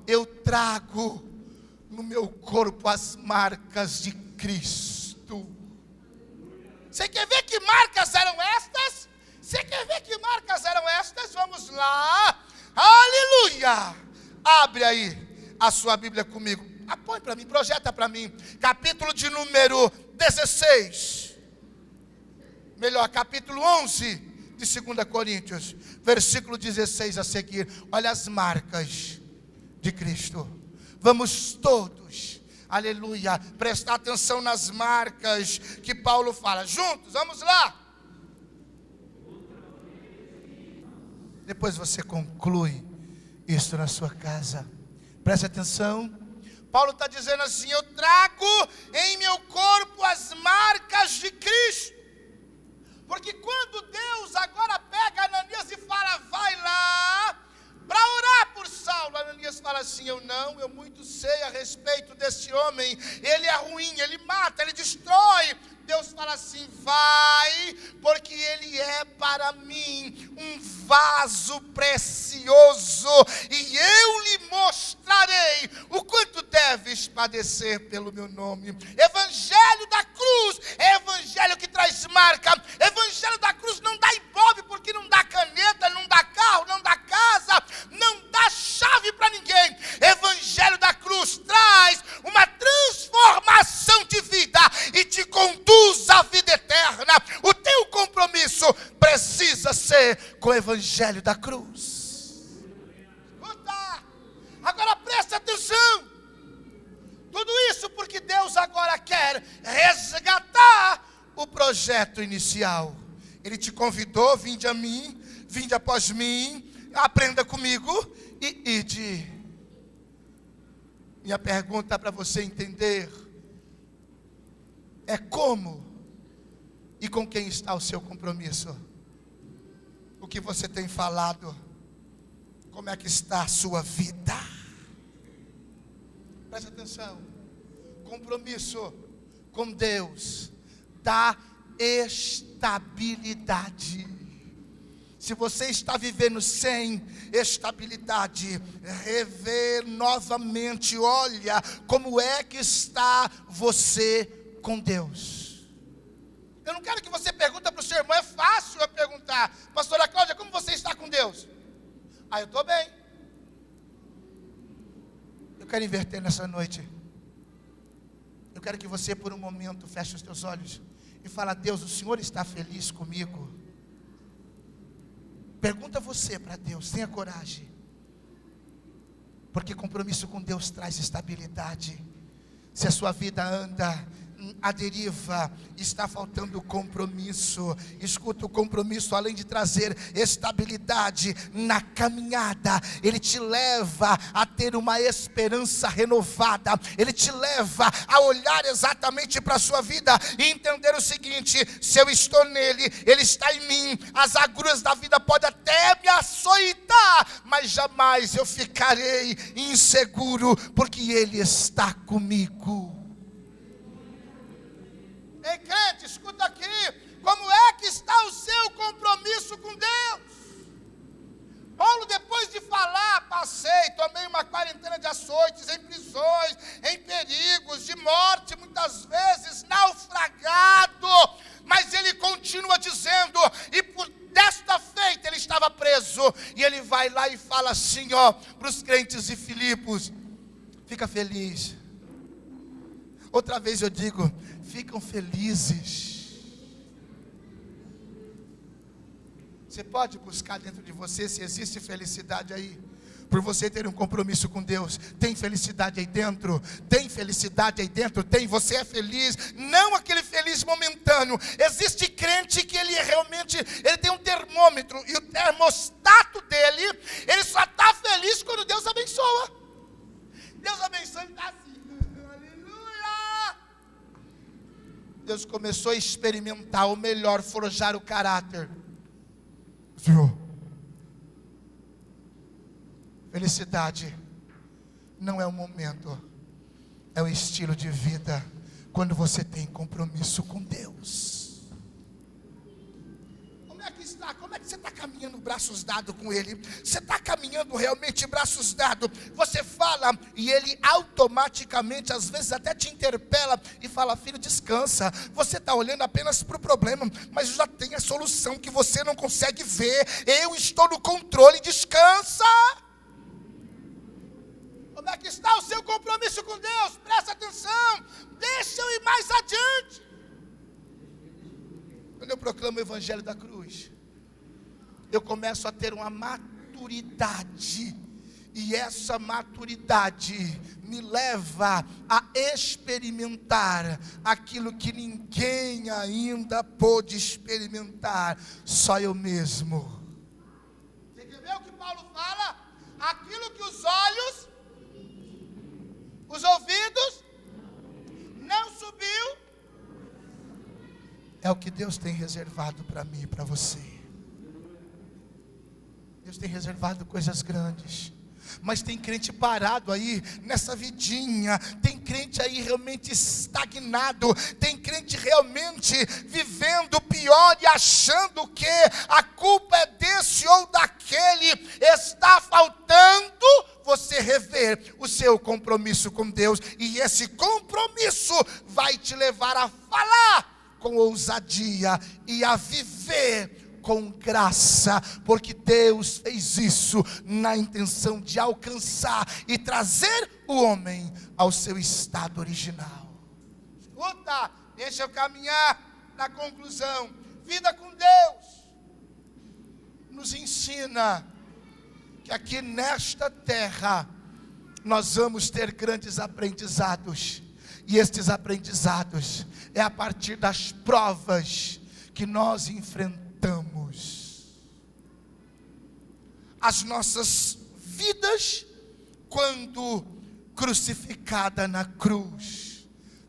eu trago no meu corpo as marcas de Cristo. Você quer ver que marcas eram estas? Você quer ver que marcas eram estas? Vamos lá. Aleluia. Abre aí a sua Bíblia comigo. Apoie para mim, projeta para mim. Capítulo de número 16. Melhor, capítulo 11 de 2 Coríntios. Versículo 16 a seguir. Olha as marcas de Cristo. Vamos todos, aleluia, prestar atenção nas marcas que Paulo fala. Juntos, vamos lá. Depois você conclui isso na sua casa. Preste atenção. Paulo está dizendo assim, eu trago em meu corpo as marcas de Cristo. Porque quando Deus agora pega Ananias e fala, vai lá para orar por Saulo, Ananias fala assim, eu muito sei a respeito desse homem, ele é ruim, ele mata, ele destrói. Deus fala assim, vai, porque ele é para mim um vaso precioso, e eu lhe mostrarei o quanto deves padecer pelo meu nome. Evangelho da cruz é evangelho que traz marca. Evangelho da cruz não dá ibope, porque não dá caneta, não dá carro, não dá casa, não dá chave para ninguém. Evangelho da cruz traz uma transformação de vida e te conduz à vida eterna. O teu compromisso precisa ser com o evangelho da cruz. Escuta, agora presta atenção. quer resgatar o projeto inicial. Ele te convidou, vinde a mim, vinde após mim, aprenda comigo e ide. Minha pergunta para você entender é como e com quem está o seu compromisso? O que você tem falado? Como é que está a sua vida? Preste atenção. Compromisso com Deus dá estabilidade. Se você está vivendo sem estabilidade, rever novamente, olha como é que está você com Deus. Eu não quero que você pergunte para o seu irmão, é fácil eu perguntar, pastora Cláudia, como você está com Deus? Eu estou bem. Eu quero inverter nessa noite. Eu quero que você por um momento feche os teus olhos e fale: Deus, o Senhor está feliz comigo? Pergunta você para Deus, tenha coragem. Porque compromisso com Deus traz estabilidade. Se a sua vida anda à deriva, está faltando compromisso. Escuta, o compromisso, além de trazer estabilidade na caminhada, ele te leva a ter uma esperança renovada. Ele te leva a olhar exatamente para a sua vida e entender o seguinte: se eu estou nele, ele está em mim. As agruras da vida podem até me açoitar, mas jamais eu ficarei inseguro, porque ele está comigo. Ei, crente, escuta aqui, como é que está o seu compromisso com Deus? Paulo, depois de falar, tomei uma quarentena de açoites, em prisões, em perigos, de morte, muitas vezes naufragado, mas ele continua dizendo, e por desta feita ele estava preso, e ele vai lá e fala assim, para os crentes de Filipos: fica feliz. Outra vez eu digo, ficam felizes. Você pode buscar dentro de você se existe felicidade aí, por você ter um compromisso com Deus. Tem felicidade aí dentro? Tem felicidade aí dentro? Tem. Você é feliz, não aquele feliz momentâneo. Existe crente que ele realmente, ele tem um termômetro, e o termostato dele, ele só está feliz quando Deus abençoa. Deus abençoa, ele está assim. Deus começou a experimentar, ou melhor, forjar o caráter. Senhor, felicidade não é um momento, é um estilo de vida, quando você tem compromisso com Deus. Como é que está? Como é que você está caminhando braços dados com Ele? Você está caminhando realmente braços dados? Você fala e Ele automaticamente, às vezes até te interpela e fala: filho, descansa. Você está olhando apenas para o problema, mas já tem a solução que você não consegue ver. Eu estou no controle, descansa. Como é que está o seu compromisso com Deus? Presta atenção, deixa eu ir mais adiante. Quando eu proclamo o Evangelho da Cruz, eu começo a ter uma maturidade, e essa maturidade me leva a experimentar aquilo que ninguém ainda pôde experimentar, só eu mesmo. Você quer ver o que Paulo fala? Aquilo que os olhos, os ouvidos, não subiu, é o que Deus tem reservado para mim e para você. Deus tem reservado coisas grandes. Mas tem crente parado aí nessa vidinha, tem crente aí realmente estagnado, tem crente realmente vivendo o pior e achando que a culpa é desse ou daquele. Está faltando você rever o seu compromisso com Deus, e esse compromisso vai te levar a falar com ousadia e a viver com graça, porque Deus fez isso na intenção de alcançar e trazer o homem ao seu estado original. Escuta, deixa eu caminhar na conclusão. Vida com Deus nos ensina que aqui nesta terra nós vamos ter grandes aprendizados. E estes aprendizados é a partir das provas que nós enfrentamos. As nossas vidas, quando crucificada na cruz,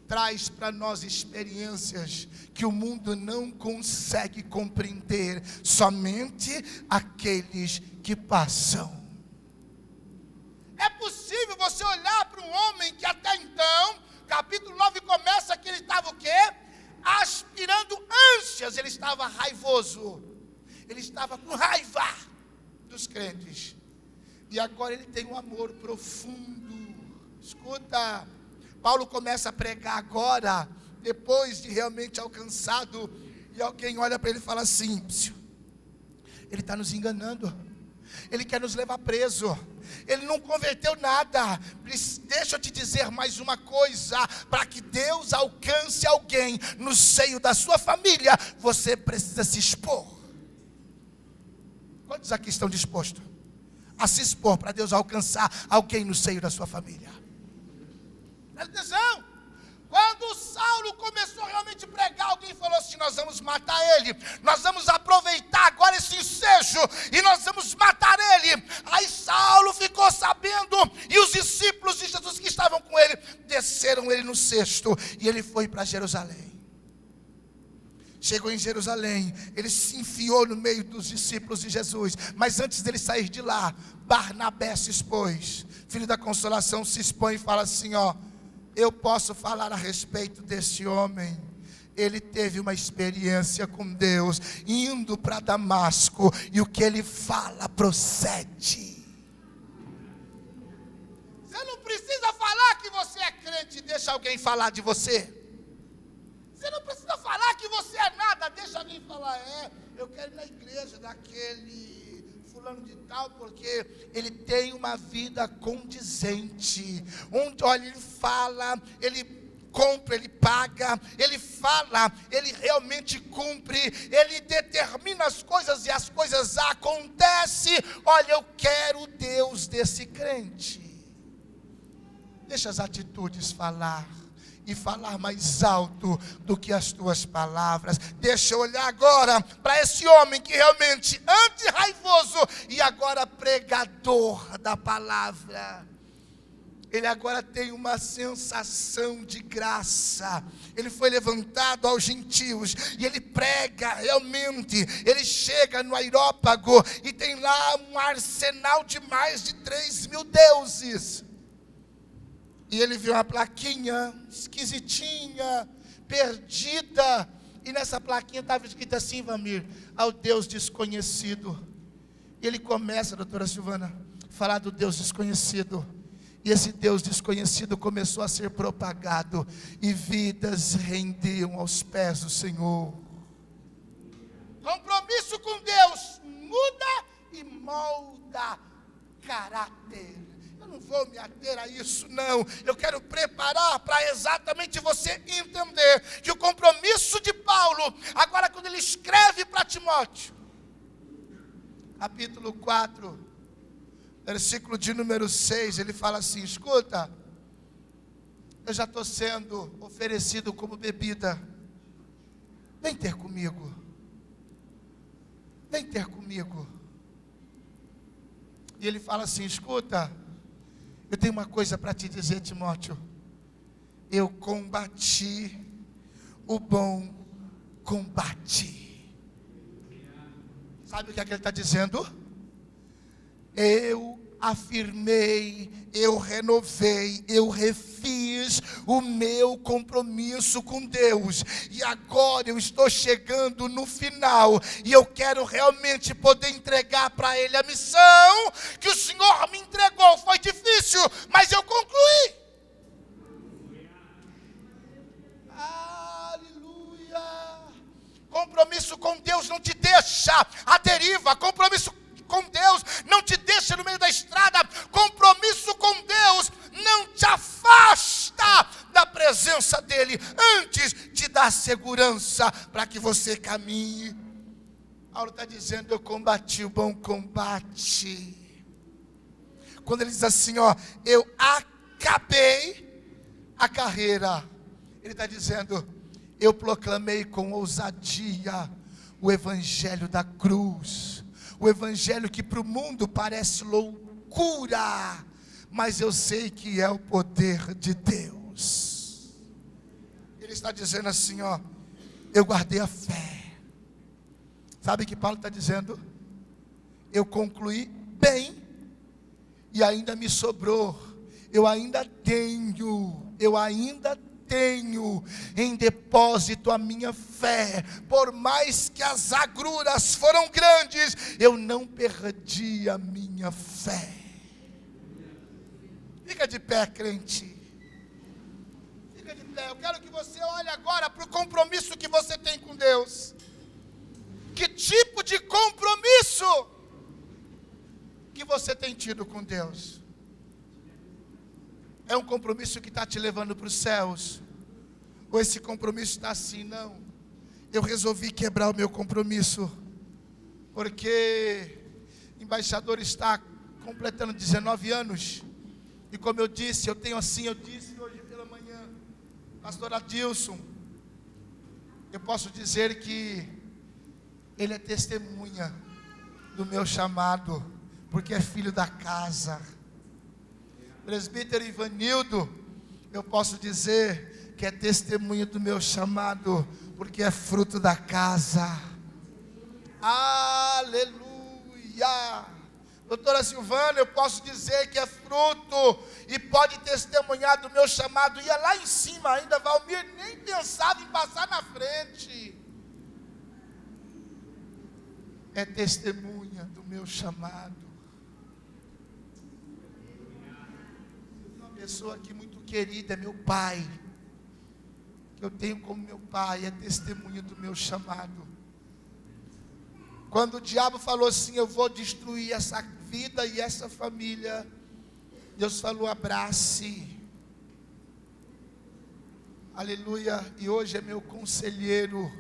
traz para nós experiências que o mundo não consegue compreender, somente aqueles que passam. É possível você olhar para um homem que até então, capítulo 9 começa que ele estava o quê? Aspirando ânsias, ele estava raivoso, ele estava com raiva dos crentes, e agora ele tem um amor profundo. Escuta, Paulo começa a pregar agora, depois de realmente alcançado, e alguém olha para ele e fala assim: ele está nos enganando, ele quer nos levar preso, ele não converteu nada. Deixa eu te dizer mais uma coisa: para que Deus alcance alguém no seio da sua família, você precisa se expor. Quantos aqui estão dispostos a se expor para Deus alcançar alguém no seio da sua família? Presta atenção. Quando Saulo começou realmente a pregar, alguém falou assim: nós vamos matar ele, nós vamos aproveitar agora esse ensejo e nós vamos matar ele. Aí Saulo ficou sabendo, e os discípulos de Jesus que estavam com ele desceram ele no cesto, e ele foi para Jerusalém. Chegou em Jerusalém, ele se enfiou no meio dos discípulos de Jesus, mas antes dele sair de lá, Barnabé se expôs, filho da consolação, se expõe e fala assim: ó, eu posso falar a respeito desse homem. Ele teve uma experiência com Deus, indo para Damasco, e o que ele fala procede. Você não precisa falar que você é crente, deixa alguém falar de você. Você não precisa falar que você é nada, deixa alguém falar: eu quero ir na igreja daquele fulano de tal, porque ele tem uma vida condizente, onde, olha, ele fala, ele compra, ele paga, ele fala, ele realmente cumpre, ele determina as coisas e as coisas acontecem. Olha, eu quero o Deus desse crente. Deixa as atitudes falar, e falar mais alto do que as tuas palavras. Deixa eu olhar agora para esse homem que realmente antes raivoso e agora pregador da palavra. Ele agora tem uma sensação de graça. Ele foi levantado aos gentios e ele prega realmente. Ele chega no Areópago e tem lá um arsenal de mais de 3.000 deuses. E ele viu uma plaquinha esquisitinha, perdida. E nessa plaquinha estava escrito assim: Vamir, ao Deus desconhecido. E ele começa, doutora Silvana, a falar do Deus desconhecido. E esse Deus desconhecido começou a ser propagado, e vidas rendiam aos pés do Senhor. Compromisso com Deus muda e molda caráter. Eu não vou me ater a isso, não. Eu quero preparar para exatamente você entender que o compromisso de Paulo, agora quando ele escreve para Timóteo, capítulo 4, versículo de número 6, ele fala assim: escuta, eu já estou sendo oferecido como bebida, vem ter comigo, vem ter comigo. E ele fala assim: escuta, eu tenho uma coisa para te dizer, Timóteo. Eu combati o bom combate. Sabe o que é que ele está dizendo? Eu afirmei, eu renovei, eu refiz o meu compromisso com Deus, e agora eu estou chegando no final, e eu quero realmente poder entregar para Ele a missão que o Senhor me entregou. Foi difícil, mas eu concluí. Aleluia. Compromisso com Deus não te deixa à deriva. Compromisso com Deus não te deixa no meio da estrada. Compromisso com Deus não te afasta da presença dEle, antes te dá segurança para que você caminhe. Paulo está dizendo: eu combati o bom combate. Quando ele diz assim, ó, eu acabei a carreira. Ele está dizendo: eu proclamei com ousadia o evangelho da cruz, o evangelho que para o mundo parece loucura, mas eu sei que é o poder de Deus. Ele está dizendo assim, eu guardei a fé. Sabe o que Paulo está dizendo? Eu concluí bem, e ainda me sobrou, eu ainda tenho em depósito a minha fé. Por mais que as agruras foram grandes, eu não perdi a minha fé. Fica de pé, crente. Fica de pé. Eu quero que você olhe agora para o compromisso que você tem com Deus. Que tipo de compromisso que você tem tido com Deus? É um compromisso que está te levando para os céus? Ou esse compromisso está assim? Não, eu resolvi quebrar o meu compromisso, porque o embaixador está completando 19 anos, e como eu disse, eu disse hoje pela manhã, pastor Adilson, eu posso dizer que ele é testemunha do meu chamado, porque é filho da casa. Presbítero Ivanildo, eu posso dizer que é testemunho do meu chamado, porque é fruto da casa. Aleluia. Doutora Silvana, eu posso dizer que é fruto e pode testemunhar do meu chamado. Ia lá em cima ainda, Valmir nem pensava em passar na frente. É testemunha do meu chamado. Pessoa aqui muito querida, é meu pai, que eu tenho como meu pai, é testemunha do meu chamado. Quando o diabo falou assim, eu vou destruir essa vida e essa família, Deus falou, abrace. Aleluia. E hoje é meu conselheiro,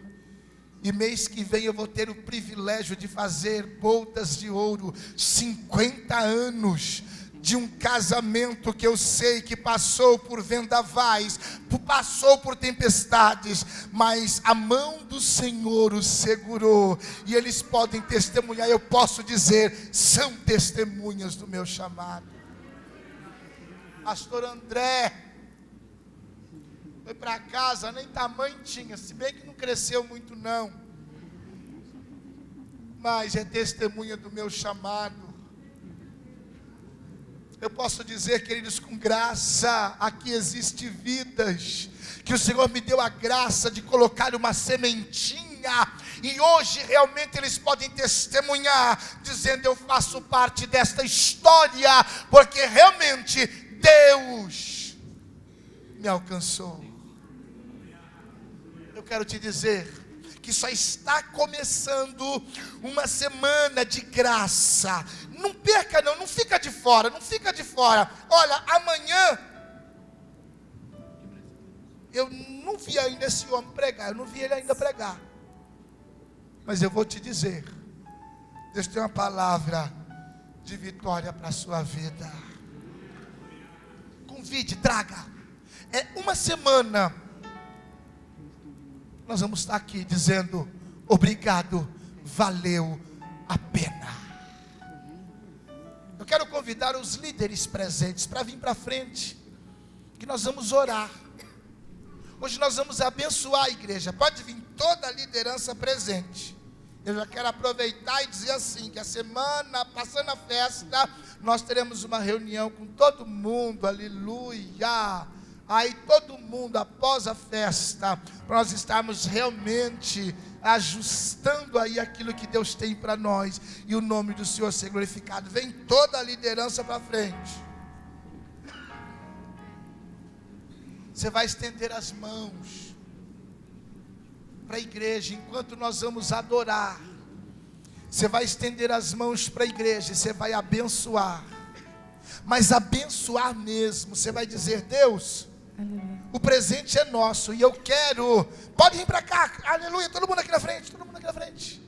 e mês que vem eu vou ter o privilégio de fazer bodas de ouro, 50 anos, de um casamento que eu sei que passou por vendavais, passou por tempestades, mas a mão do Senhor os segurou, e eles podem testemunhar, eu posso dizer, são testemunhas do meu chamado. Pastor André foi para casa, nem tamanho tinha, se bem que não cresceu muito não, mas é testemunha do meu chamado. Eu posso dizer, queridos, com graça, aqui existe vidas, que o Senhor me deu a graça de colocar uma sementinha, e hoje realmente eles podem testemunhar, dizendo, eu faço parte desta história, porque realmente Deus me alcançou. Eu quero te dizer, que só está começando uma semana de graça. Não perca não fica de fora, não fica de fora. Olha, amanhã, eu não vi ainda esse homem pregar, eu não vi ele ainda pregar. Mas eu vou te dizer, Deus tem uma palavra de vitória para a sua vida. Convide, traga. É uma semana. Nós vamos estar aqui dizendo, obrigado, valeu a pena. Eu quero convidar os líderes presentes para vir para frente, que nós vamos orar. Hoje nós vamos abençoar a igreja, pode vir toda a liderança presente. Eu já quero aproveitar e dizer assim, que a semana, passando a festa, nós teremos uma reunião com todo mundo, aleluia. Aí todo mundo, após a festa, para nós estarmos realmente ajustando aí aquilo que Deus tem para nós, e o nome do Senhor ser glorificado. Vem toda a liderança para frente. Você vai estender as mãos para a igreja, enquanto nós vamos adorar. Você vai estender as mãos para a igreja, e você vai abençoar. Mas abençoar mesmo, você vai dizer, Deus, o presente é nosso, e eu quero, pode vir para cá, aleluia, todo mundo aqui na frente, todo mundo aqui na frente.